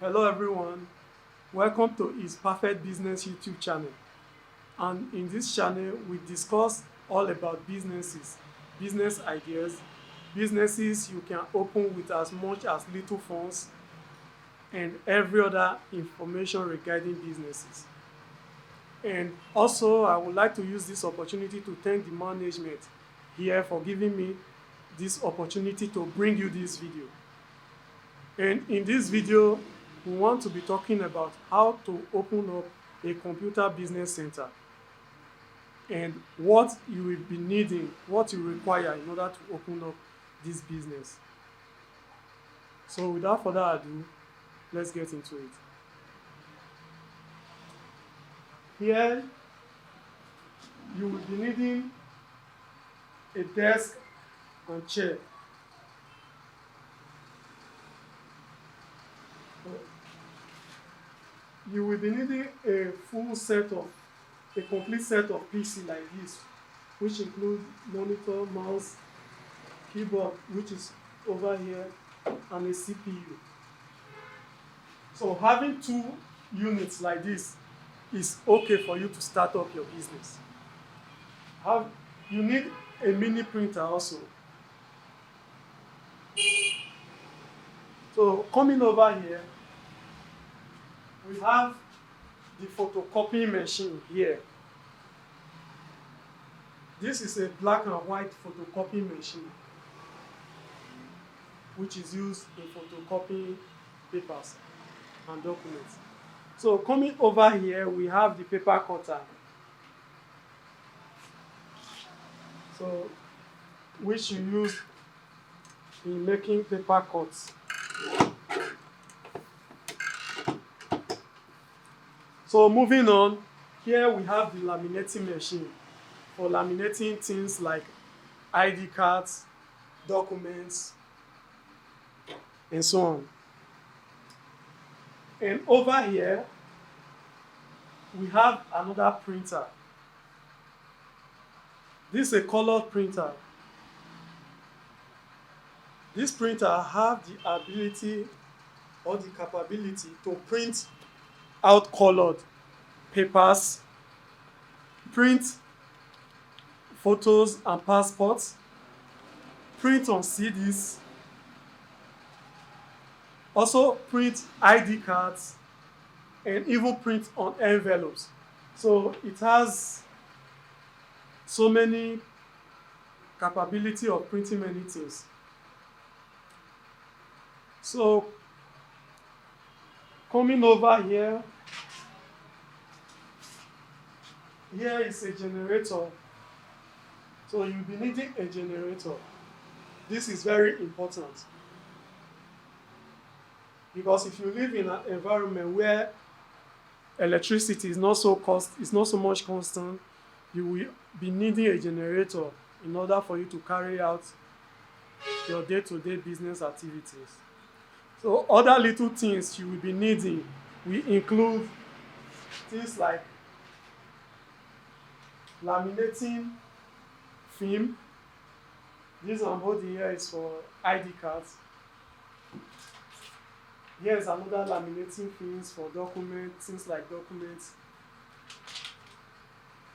Hello everyone, welcome to Is Perfect Business YouTube channel. And in this channel, we discuss all about businesses, business ideas, businesses you can open with as much as little funds, and every other information regarding businesses. And also, I would like to use this opportunity to thank the management here for giving me this opportunity to bring you this video. And in this video, we want to be talking about how to open up a computer business center and what you will be needing, what you require in order to open up this business. So without further ado, let's get into it. Here, you will be needing a desk and chair. You will be needing a complete set of PC like this, which include monitor, mouse, keyboard, which is over here, and a CPU. So having 2 units like this is okay for you to start up your business. You need a mini printer also. So coming over here, we have the photocopying machine here. This is a black and white photocopying machine, which is used in photocopying papers and documents. So coming over here, we have the paper cutter. So, which you use in making paper cuts. So moving on, here we have the laminating machine for laminating things like ID cards, documents, and so on. And over here, we have another printer. This is a color printer. This printer has the ability or the capability to print out colored papers, print photos and passports, print on CDs, also print ID cards, and even print on envelopes. So it has so many capability of printing many things. So coming over here, here is a generator. So you'll be needing a generator. This is very important, because if you live in an environment where electricity is not so much constant, you will be needing a generator in order for you to carry out your day-to-day business activities. So other little things you will be needing will include things like laminating film. This one here is for ID cards. Here is another laminating films for documents, things like documents.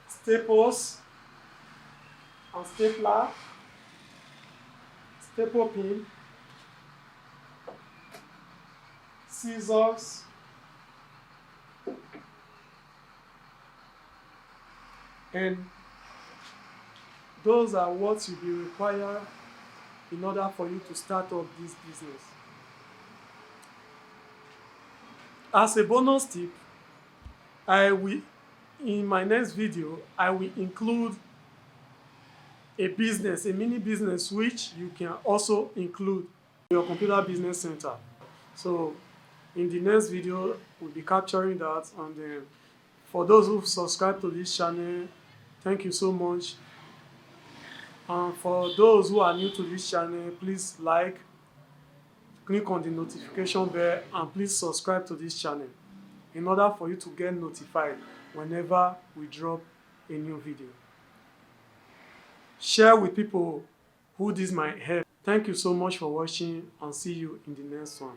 Staples and stapler, staple pin, scissors, and those are what will be required in order for you to start up this business. As a bonus tip, in my next video, I will include a mini business, which you can also include in your computer business center. So in the next video, we'll be capturing that. And then for those who subscribe to this channel, thank you so much. And for those who are new to this channel, please click on the notification bell, and please subscribe to this channel in order for you to get notified whenever we drop a new video. Share with people who this might help. Thank you so much for watching, and see you in the next one.